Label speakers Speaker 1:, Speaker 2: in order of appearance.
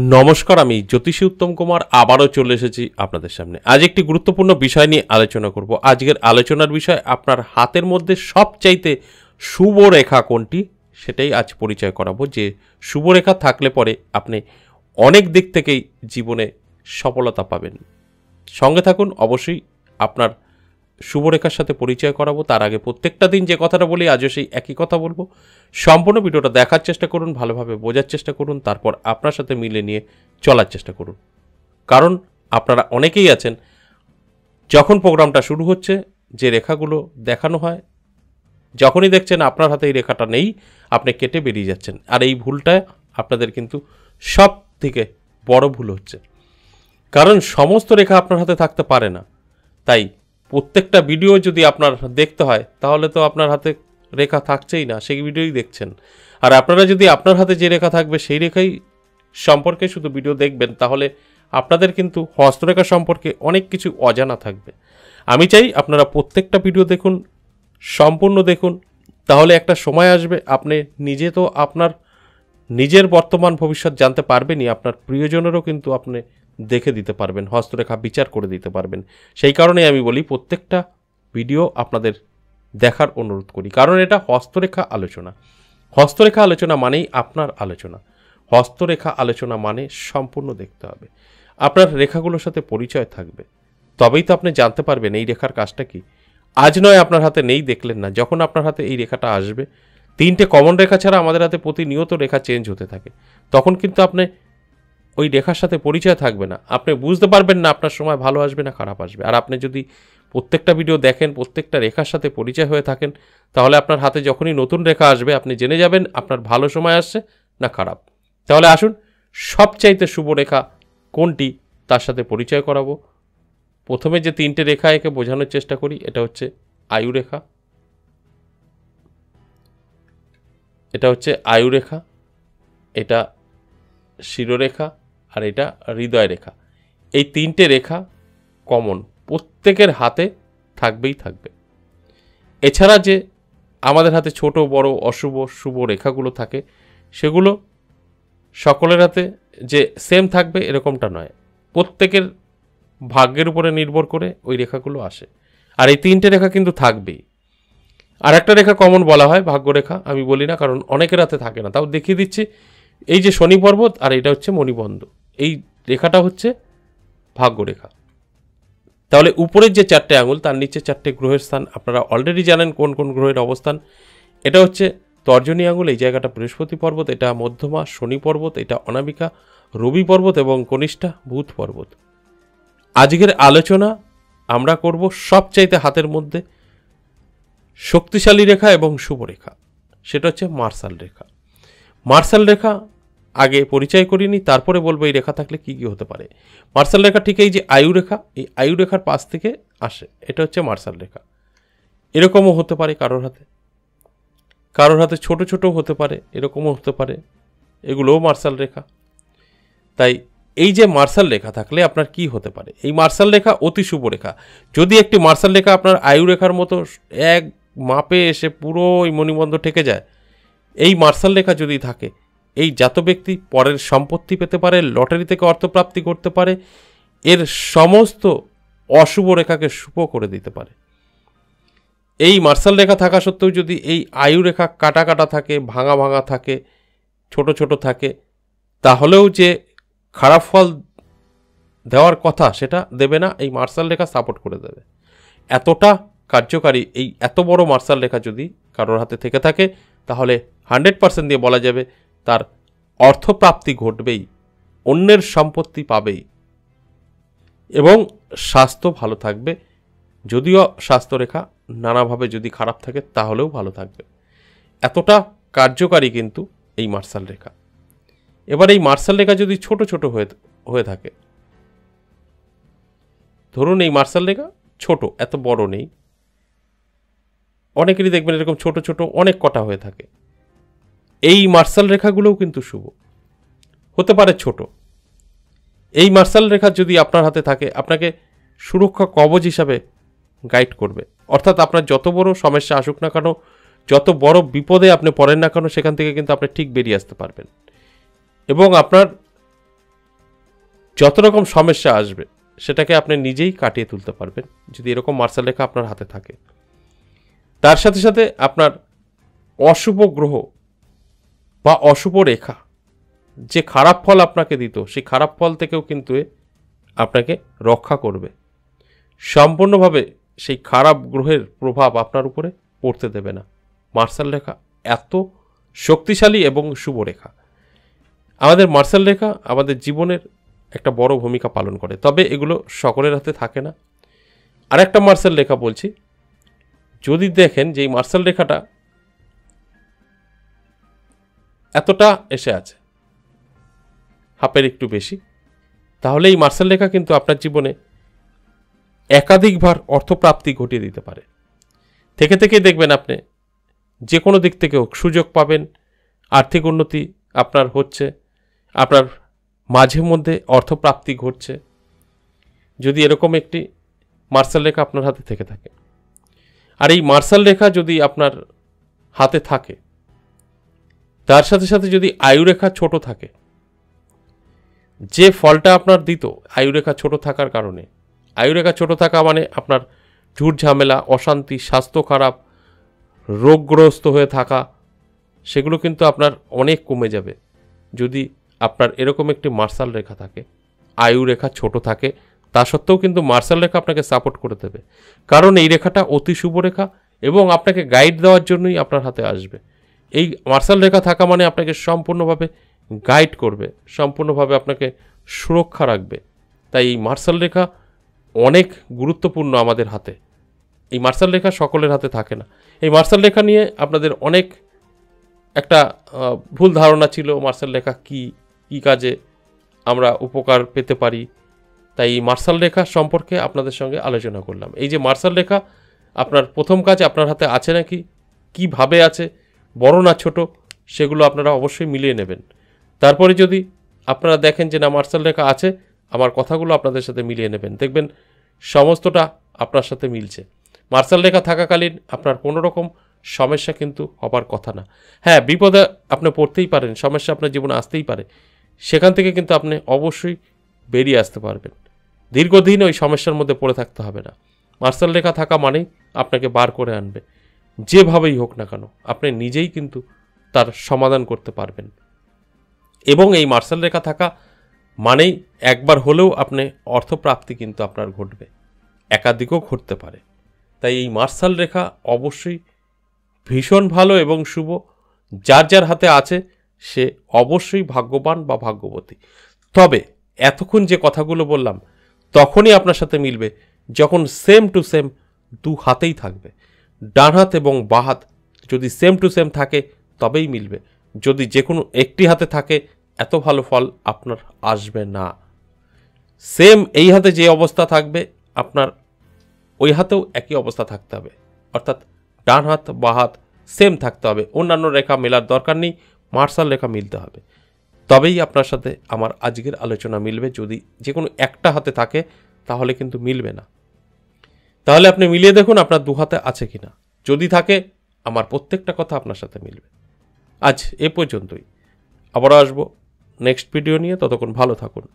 Speaker 1: নমস্কার, আমি জ্যোতিষী উত্তম কুমার আবারও চলে এসেছি আপনাদের সামনে। আজ একটি গুরুত্বপূর্ণ বিষয় নিয়ে আলোচনা করব। আজকের আলোচনার বিষয় আপনার হাতের মধ্যে সবচাইতে শুভ রেখা কোনটি সেটাই আজ পরিচয় করাবো। যে শুভ রেখা থাকলে পরে আপনি অনেক দিক থেকেই জীবনে সফলতা পাবেন। সঙ্গে থাকুন, অবশ্যই আপনার শুভরেখার সাথে পরিচয় করাবো। তার আগে প্রত্যেকটা দিন যে কথাটা বলি আজও সেই একই কথা বলবো। সম্পূর্ণ ভিডিওটা দেখার চেষ্টা করুন, ভালোভাবে বোঝার চেষ্টা করুন, তারপর আপনার সাথে মিলে নিয়ে চলার চেষ্টা করুন। কারণ আপনারা অনেকেই আছেন, যখন প্রোগ্রামটা শুরু হচ্ছে যে রেখাগুলো দেখানো হয়, যখনই দেখছেন আপনার হাতে এই রেখাটা নেই, আপনি কেটে বেরিয়ে যাচ্ছেন। আর এই ভুলটা আপনাদের কিন্তু সব থেকে বড় ভুল হচ্ছে, কারণ সমস্ত রেখা আপনার হাতে থাকতে পারে না। তাই প্রত্যেকটা ভিডিও যদি আপনার দেখতে হয় তাহলে তো আপনার হাতে রেখা থাকছেই না, সেই ভিডিওই দেখছেন। আর আপনারা যদি আপনার হাতে যে রেখা থাকবে সেই রেখাই সম্পর্কে শুধু ভিডিও দেখবেন, তাহলে আপনাদের কিন্তু হস্তরেখা সম্পর্কে অনেক কিছু অজানা থাকবে। আমি চাই আপনারা প্রত্যেকটা ভিডিও দেখুন, সম্পূর্ণ দেখুন, তাহলে একটা সময় আসবে আপনি নিজে তো আপনার নিজের বর্তমান ভবিষ্যৎ জানতে পারবেনই, আপনার প্রিয়জনেরও কিন্তু আপনি দেখে দিতে পারবেন, হস্তরেখা বিচার করে দিতে পারবেন। সেই কারণে আমি বলি প্রত্যেকটা ভিডিও আপনাদের দেখার অনুরোধ করি, কারণ এটা হস্তরেখা আলোচনা। হস্তরেখা আলোচনা মানেই আপনার আলোচনা। হস্তরেখা আলোচনা মানে সম্পূর্ণ দেখতে হবে, আপনার রেখাগুলোর সাথে পরিচয় থাকবে, তবেই তো আপনি জানতে পারবেন এই রেখার কাজটা কি। আজ নয় আপনার হাতে নেই দেখলেন না, যখন আপনার হাতে এই রেখাটা আসবে, তিনটে কমন রেখা ছাড়া আমাদের হাতে প্রতিনিয়ত রেখা চেঞ্জ হতে থাকে, তখন কিন্তু আপনি ওই রেখার সাথে পরিচয় থাকবে না, আপনি বুঝতে পারবেন না আপনার সময় ভালো আসবে না খারাপ আসবে। আর আপনি যদি প্রত্যেকটা ভিডিও দেখেন, প্রত্যেকটা রেখার সাথে পরিচয় হয়ে থাকেন, তাহলে আপনার হাতে যখনই নতুন রেখা আসবে আপনি জেনে যাবেন আপনার ভালো সময় আসছে না খারাপ। তাহলে আসুন সবচাইতে শুভ রেখা কোনটি তার সাথে পরিচয় করাবো। প্রথমে যে তিনটে রেখা একে বোঝানোর চেষ্টা করি, এটা হচ্ছে আয়ু রেখা, এটা হচ্ছে আয়ু রেখা, এটা শিরোরেখা, আর এটা হৃদয় রেখা। এই তিনটে রেখা কমন, প্রত্যেকের হাতে থাকবেই থাকবে। এছাড়া যে আমাদের হাতে ছোট বড় অশুভ শুভ রেখাগুলো থাকে, সেগুলো সকলের হাতে যে সেম থাকবে এরকমটা নয়, প্রত্যেকের ভাগ্যের উপরে নির্ভর করে ওই রেখাগুলো আসে। আর এই তিনটে রেখা কিন্তু থাকবেই। আর একটা রেখা কমন বলা হয় ভাগ্যরেখা, আমি বলি না কারণ অনেকের হাতে থাকে না, তাও দেখিয়ে দিচ্ছি। এই যে শনি পর্বত আর এটা হচ্ছে মণিবন্ধ, এই রেখাটা হচ্ছে ভাগ্যরেখা। তাহলে উপরের যে চারটে আঙুল তার নিচে চারটে গ্রহের স্থান আপনারা অলরেডি জানেন কোন কোন গ্রহের অবস্থান। এটা হচ্ছে তর্জনী আঙুল, এই জায়গাটা বৃহস্পতি পর্বত, এটা মধ্যমা শনি পর্বত, এটা অনামিকা রবি পর্বত এবং কনিষ্ঠা বুধ পর্বত। আজকের আলোচনা আমরা করব সবচাইতে হাতের মধ্যে শক্তিশালী রেখা এবং শুভ রেখা, সেটা হচ্ছে মার্শাল রেখা। মার্শাল রেখা আগে পরিচয় করিনি, তারপরে বলবো এই রেখা থাকলে কি কি হতে পারে। মার্শাল রেখা ঠিক এই যে আয়ু রেখা, এই আয়ু রেখার পাশ থেকে আসে, এটা হচ্ছে মার্শাল রেখা। এরকমও হতে পারে কারোর হাতে, কারোর হাতে ছোট ছোট হতে পারে, এরকমও হতে পারে, এগুলোও মার্শাল রেখা। তাই এই যে মার্শাল রেখা থাকলে আপনার কি হতে পারে, এই মার্শাল রেখা অতি শুভ রেখা। যদি একটি মার্শাল রেখা আপনার আয়ু রেখার মতো এক মাপে এসে পুরো ওই মণিবন্ধ ঠেকে যায়, এই মার্শাল রেখা যদি থাকে, এই জাত ব্যক্তি পরের সম্পত্তি পেতে পারে, লটারি থেকে অর্থপ্রাপ্তি করতে পারে, এর সমস্ত অশুভ রেখাকে শুভ করে দিতে পারে। এই মার্শাল রেখা থাকা সত্ত্বেও যদি এই আয়ু রেখা কাটা কাটা থাকে, ভাঙা ভাঙা থাকে, ছোট ছোট থাকে, তাহলেও যে খারাপ ফল দেওয়ার কথা সেটা দেবে না, এই মার্শাল রেখা সাপোর্ট করে দেবে। এতটা কার্যকারী এই এত বড় মার্শাল রেখা যদি কারোর হাতে থেকে থাকে, তাহলে 100% দিয়ে বলা যাবে তার অর্থপ্রাপ্তি ঘটবেই, অন্যের সম্পত্তি পাবেই এবং স্বাস্থ্য ভালো থাকবে। যদিও স্বাস্থ্যরেখা নানাভাবে যদি খারাপ থাকে তাহলেও ভালো থাকবে। এতটা কার্যকারী কিন্তু এই মার্শাল রেখা। এবার এই মার্শাল রেখা যদি ছোট ছোট হয়ে থাকে, ধরুন এই মার্শাল রেখা ছোট, এত বড় নেই, অনেকেরই দেখবেন এরকম ছোট ছোট অনেক কটা হয়ে থাকে, এই মার্শাল রেখাগুলোও কিন্তু শুভ হতে পারে ছোট। এই মার্শাল রেখা যদি আপনার হাতে থাকে, আপনাকে সুরক্ষা কবচ হিসাবে গাইড করবে। অর্থাৎ আপনার যত বড় সমস্যা আসুক না কেন, যত বড় বিপদে আপনি পড়েন না কেন, সেখান থেকে কিন্তু আপনি ঠিক বেরিয়ে আসতে পারবেন। এবং আপনার যত রকম সমস্যা আসবে সেটাকে আপনি নিজেই কাটিয়ে তুলতে পারবেন যদি এরকম মার্শাল রেখা আপনার হাতে থাকে। তার সাথে সাথে আপনার অশুভ গ্রহ বা অশুভ রেখা যে খারাপ ফল আপনাকে দিত, সেই খারাপ ফল থেকেও কিন্তু আপনাকে রক্ষা করবে। সম্পূর্ণভাবে সেই খারাপ গ্রহের প্রভাব আপনার উপরে পড়তে দেবে না। মার্শাল রেখা এত শক্তিশালী এবং শুভ রেখা। আমাদের মার্শাল রেখা আমাদের জীবনের একটা বড় ভূমিকা পালন করে, তবে এগুলো সকলের হাতে থাকে না। আরেকটা মার্শাল রেখা বলছি, যদি দেখেন যে এই মার্শাল রেখাটা এতটা এসে আছে, হাফের একটু বেশি, তাহলে এই মার্শাল রেখা কিন্তু আপনার জীবনে একাধিকবার অর্থপ্রাপ্তি ঘটিয়ে দিতে পারে। থেকে থেকে দেখবেন আপনি যে কোনো দিক থেকে হোক সুযোগ পাবেন, আর্থিক উন্নতি আপনার হচ্ছে, আপনার মাঝে মধ্যে অর্থপ্রাপ্তি ঘটছে, যদি এরকম একটি মার্শাল রেখা আপনার হাতে থেকে থাকে। আর এই মার্শাল রেখা যদি আপনার হাতে থাকে, তার সাথে সাথে যদি আয়ুরেখা ছোট থাকে, যে ফলটা আপনার দিত আয়ুরেখা ছোট থাকার কারণে, আয়ুরেখা ছোট থাকা মানে আপনার ঝুট ঝামেলা, অশান্তি, স্বাস্থ্য খারাপ, রোগগ্রস্ত হয়ে থাকা, সেগুলো কিন্তু আপনার অনেক কমে যাবে যদি আপনার এরকম একটি মার্শাল রেখা থাকে। আয়ুরেখা ছোট থাকে, তা সত্ত্বেও কিন্তু মার্শাল রেখা আপনাকে সাপোর্ট করে দেবে, কারণ এই রেখাটা অতি শুভ রেখা এবং আপনাকে গাইড দেওয়ার জন্যই আপনার হাতে আসবে। এই মার্শাল রেখা থাকা মানে আপনাকে সম্পূর্ণভাবে গাইড করবে, সম্পূর্ণভাবে আপনাকে সুরক্ষা রাখবে। তাই এই মার্শাল রেখা অনেক গুরুত্বপূর্ণ আমাদের হাতে। এই মার্শাল রেখা সকলের হাতে থাকে না। এই মার্শাল রেখা নিয়ে আপনাদের অনেক একটা ভুল ধারণা ছিল, মার্শাল রেখা কী কাজে আমরা উপকার পেতে পারি। তাই এই মার্শাল রেখা সম্পর্কে আপনাদের সঙ্গে আলোচনা করলাম। এই যে মার্শাল রেখা আপনার প্রথম কাজ আপনার হাতে আছে নাকি, কীভাবে আছে, বড় না ছোট, সেগুলো আপনারা অবশ্যই মিলিয়ে নেবেন। তারপরে যদি আপনারা দেখেন যে না মার্শাল রেখা আছে, আমার কথাগুলো আপনাদের সাথে মিলিয়ে নেবেন, দেখবেন সমস্তটা আপনার সাথে মিলছে। মার্শাল রেখা থাকাকালীন আপনার কোনো রকম সমস্যা কিন্তু হবার কথা না। হ্যাঁ, বিপদে আপনি পড়তেই পারেন, সমস্যা আপনার জীবনে আসতেই পারে, সেখান থেকে কিন্তু আপনি অবশ্যই বেরিয়ে আসতে পারবেন। দীর্ঘদিন ওই সমস্যার মধ্যে পড়ে থাকতে হবে না। মার্শাল রেখা থাকা মানেই আপনাকে বার করে আনবে, যেভাবেই হোক না কেন আপনি নিজেই কিন্তু তার সমাধান করতে পারবেন। এবং এই মার্শাল রেখা থাকা মানেই একবার হলেও আপনি অর্থপ্রাপ্তি কিন্তু আপনার ঘটবে, একাধিকও ঘটতে পারে। তাই এই মার্শাল রেখা অবশ্যই ভীষণ ভালো এবং শুভ। যার যার হাতে আছে সে অবশ্যই ভাগ্যবান বা ভাগ্যবতী। তবে এতক্ষণ যে কথাগুলো বললাম তখনই আপনার সাথে মিলবে যখন সেম টু সেম দু হাতেই থাকবে। ডান হাত এবং বাঁ হাত যদি সেম টু সেম থাকে তবেই মিলবে। যদি যে কোনো একটি হাতে থাকে এত ভালো ফল আপনার আসবে না। সেম এই হাতে যে অবস্থা থাকবে আপনার ওই হাতেও একই অবস্থা থাকতে হবে, অর্থাৎ ডান হাত বাঁ হাত সেম থাকতে হবে। অন্যান্য রেখা মেলার দরকার নেই, মার্শাল রেখা মিলতে হবে, তবেই আপনার সাথে আমার আজকের আলোচনা মিলবে। যদি যে কোনো একটা হাতে থাকে তাহলে কিন্তু মিলবে না। তাহলে আপনি মিলিয়ে দেখুন আপনার দু হাতে আছে কিনা, যদি থাকে আমার প্রত্যেকটা কথা আপনার সাথে মিলবে। আজ এ পর্যন্তই, আবারও আসবো নেক্সট ভিডিও নিয়ে, ততক্ষণ ভালো থাকুন।